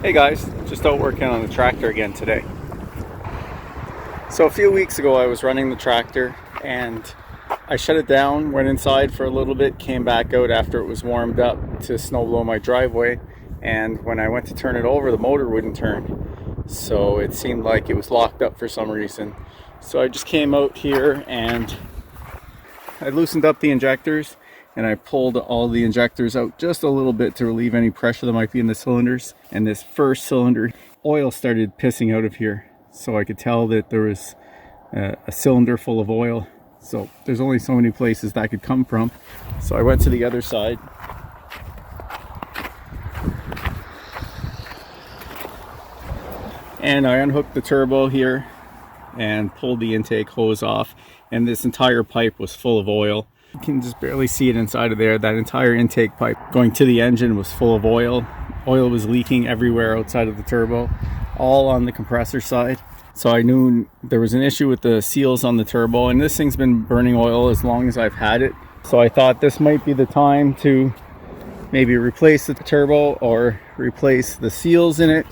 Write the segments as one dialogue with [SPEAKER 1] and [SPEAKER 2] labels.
[SPEAKER 1] Hey guys, just out working on the tractor again today. So a few weeks ago I was running the tractor and I shut it down, went inside for a little bit, came back out after it was warmed up to snow blow my driveway, and when I went to turn it over the motor wouldn't turn. So it seemed like it was locked up for some reason. So I just came out here and I loosened up the injectors and I pulled all the injectors out just a little bit to relieve any pressure that might be in the cylinders. And this first cylinder, oil started pissing out of here. So I could tell that there was a cylinder full of oil. So there's only so many places that could come from. So I went to the other side. And I unhooked the turbo here and pulled the intake hose off. And this entire pipe was full of oil. You can just barely see it inside of there. That entire intake pipe going to the engine was full of oil. Oil was leaking everywhere outside of the turbo, all on the compressor side. So I knew there was an issue with the seals on the turbo, and this thing's been burning oil as long as I've had it. So I thought this might be the time to maybe replace the turbo or replace the seals in it.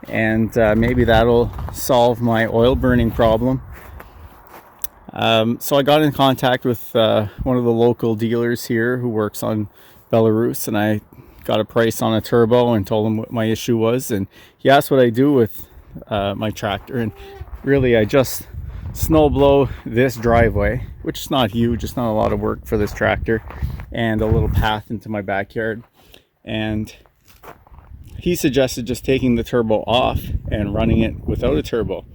[SPEAKER 1] And maybe that'll solve my oil burning problem. So I got in contact with one of the local dealers here who works on Belarus, and I got a price on a turbo and told him what my issue was, and he asked what I do with my tractor. And really I just snow blow this driveway, which is not huge, it's not a lot of work for this tractor, and a little path into my backyard. And he suggested just taking the turbo off and running it without a turbo.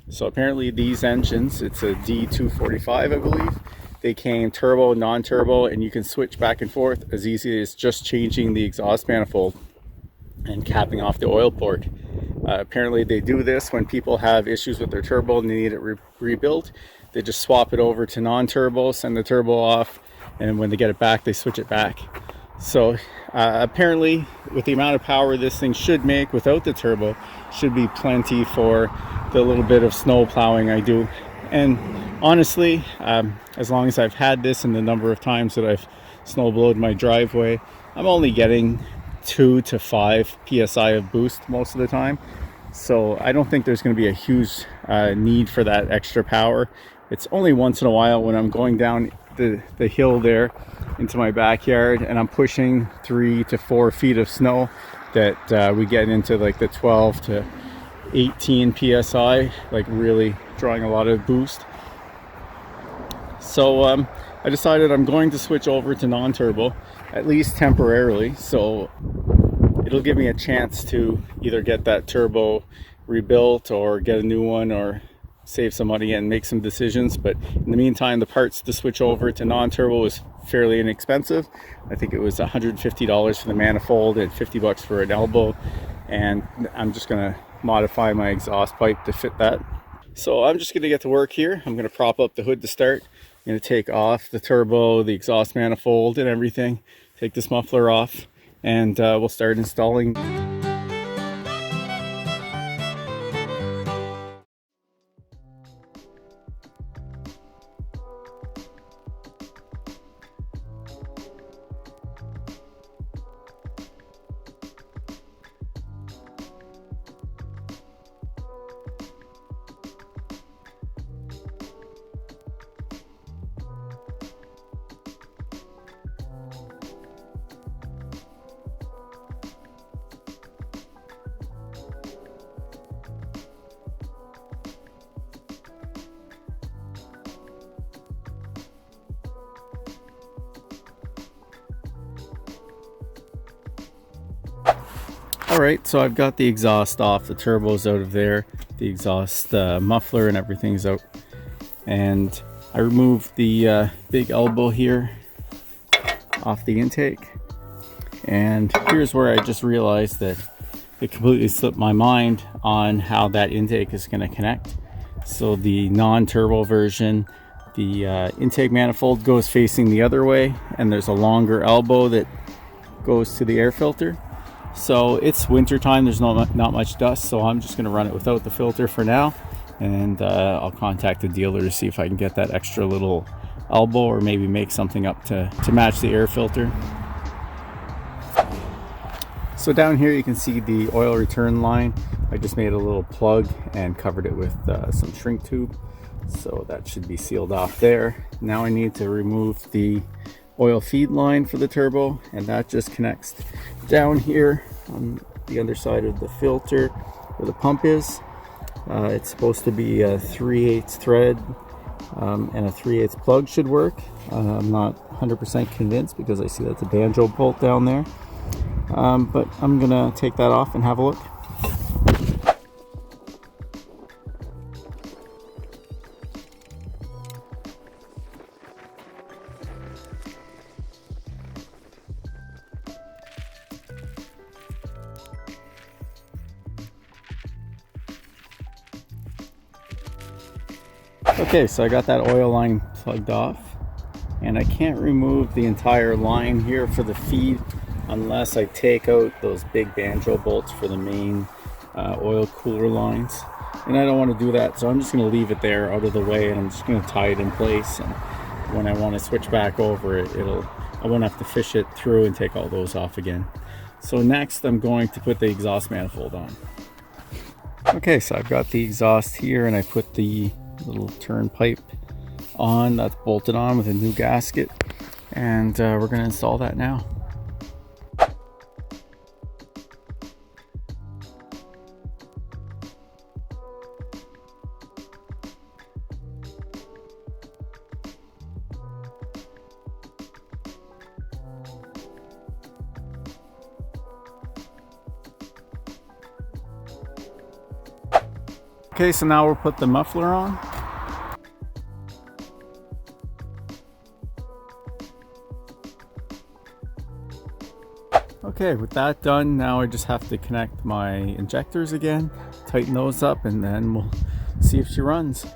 [SPEAKER 1] So apparently these engines, it's a D245 I believe, they came turbo, non-turbo, and you can switch back and forth as easy as just changing the exhaust manifold and capping off the oil port. Apparently they do this when people have issues with their turbo and they need it rebuilt. They just swap it over to non-turbo, send the turbo off, and when they get it back they switch it back. So apparently with the amount of power this thing should make without the turbo, should be plenty for the little bit of snow plowing I do. And honestly, as long as I've had this and the number of times that I've snow blowed my driveway, I'm only getting 2 to 5 psi of boost most of the time. So I don't think there's going to be a huge need for that extra power. It's only once in a while when I'm going down the hill there into my backyard and I'm pushing 3 to 4 feet of snow that we get into like the 12 to 18 psi, like really drawing a lot of boost. So I decided I'm going to switch over to non-turbo, at least temporarily, so it'll give me a chance to either get that turbo rebuilt or get a new one or save some money and make some decisions. But in the meantime, the parts to switch over to non-turbo was fairly inexpensive. I think it was $150 for the manifold and $50 for an elbow, and I'm just gonna modify my exhaust pipe to fit that. So I'm just gonna get to work here. I'm gonna prop up the hood to start. I'm gonna take off the turbo, the exhaust manifold and everything, take this muffler off, and we'll start installing. Alright, so I've got the exhaust off, the turbo's out of there, the exhaust muffler and everything's out. And I removed the big elbow here off the intake. And here's where I just realized that it completely slipped my mind on how that intake is going to connect. So the non-turbo version, the intake manifold goes facing the other way, and there's a longer elbow that goes to the air filter. So it's winter time, there's not much dust, so I'm just going to run it without the filter for now, and I'll contact the dealer to see if I can get that extra little elbow or maybe make something up to match the air filter. So down here you can see the oil return line. I just made a little plug and covered it with some shrink tube. So that should be sealed off there. Now I need to remove the oil feed line for the turbo, and that just connects down here on the underside of the filter where the pump is. It's supposed to be a 3/8 thread, and a 3/8 plug should work. I'm not 100% convinced because I see that's a banjo bolt down there. But I'm gonna take that off and have a look. Okay, so I got that oil line plugged off, and I can't remove the entire line here for the feed unless I take out those big banjo bolts for the main oil cooler lines, and I don't want to do that, so I'm just going to leave it there out of the way, and I'm just going to tie it in place, and when I want to switch back over it, I won't have to fish it through and take all those off again. So next I'm going to put the exhaust manifold on. Okay, so I've got the exhaust here, and I put the little turn pipe on that's bolted on with a new gasket, and we're going to install that now. Okay, so now we'll put the muffler on. Okay, with that done, now I just have to connect my injectors again, tighten those up, and then we'll see if she runs.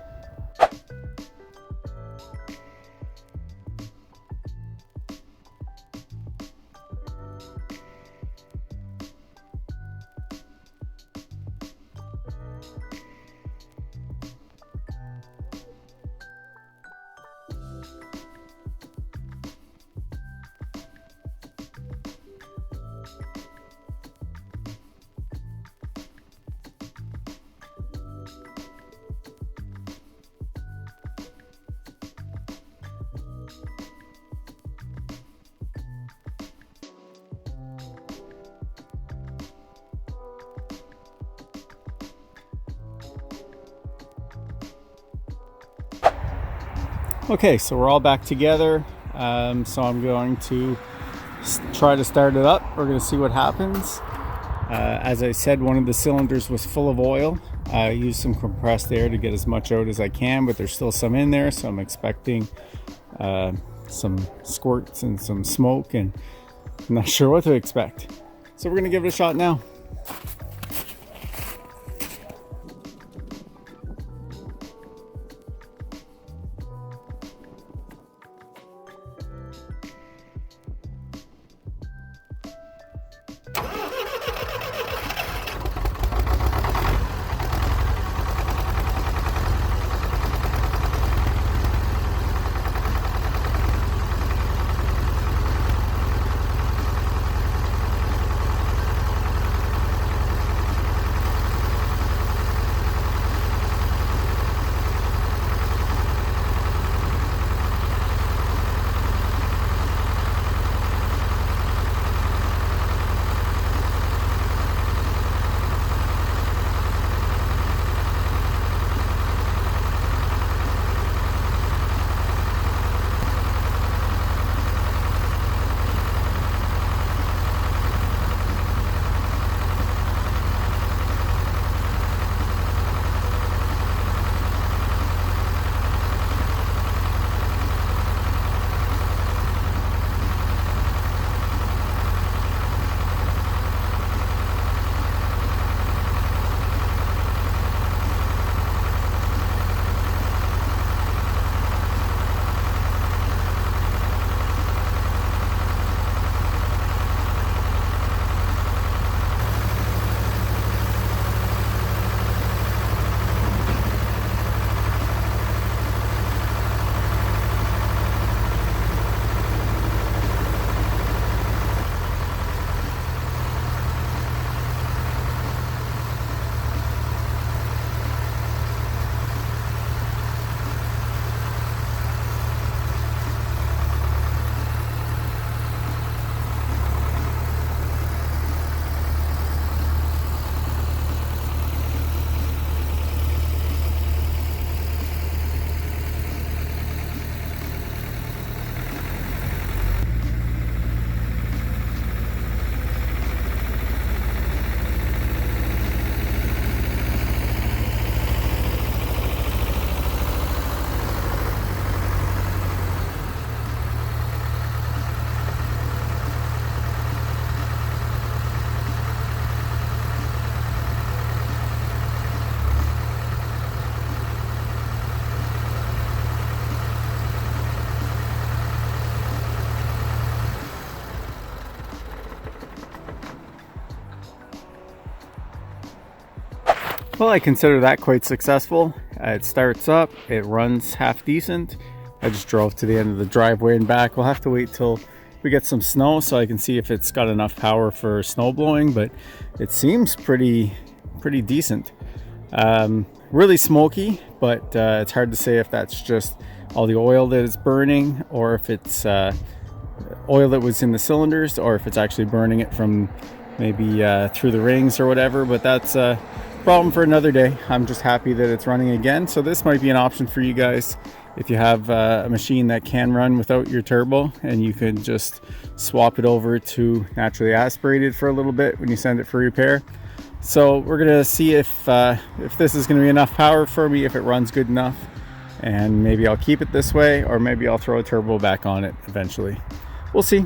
[SPEAKER 1] Okay, so we're all back together. So I'm going to try to start it up. We're going to see what happens. As I said, one of the cylinders was full of oil. I used some compressed air to get as much out as I can, but there's still some in there, so I'm expecting some squirts and some smoke, and I'm not sure what to expect. So we're going to give it a shot now. Well, I consider that quite successful. It starts up, it runs half decent. I just drove to the end of the driveway and back. We'll have to wait till we get some snow so I can see if it's got enough power for snow blowing, but it seems pretty decent. Really smoky, but it's hard to say if that's just all the oil that is burning, or if it's oil that was in the cylinders, or if it's actually burning it from maybe through the rings or whatever. But that's a problem for another day. I'm just happy that it's running again. So this might be an option for you guys if you have a machine that can run without your turbo, and you can just swap it over to naturally aspirated for a little bit when you send it for repair. So we're gonna see if this is gonna be enough power for me, if it runs good enough, and maybe I'll keep it this way, or maybe I'll throw a turbo back on it eventually. We'll see.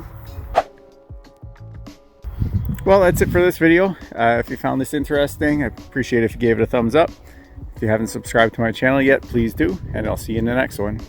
[SPEAKER 1] Well, that's it for this video. If you found this interesting, I appreciate if you gave it a thumbs up. If you haven't subscribed to my channel yet, please do, and I'll see you in the next one.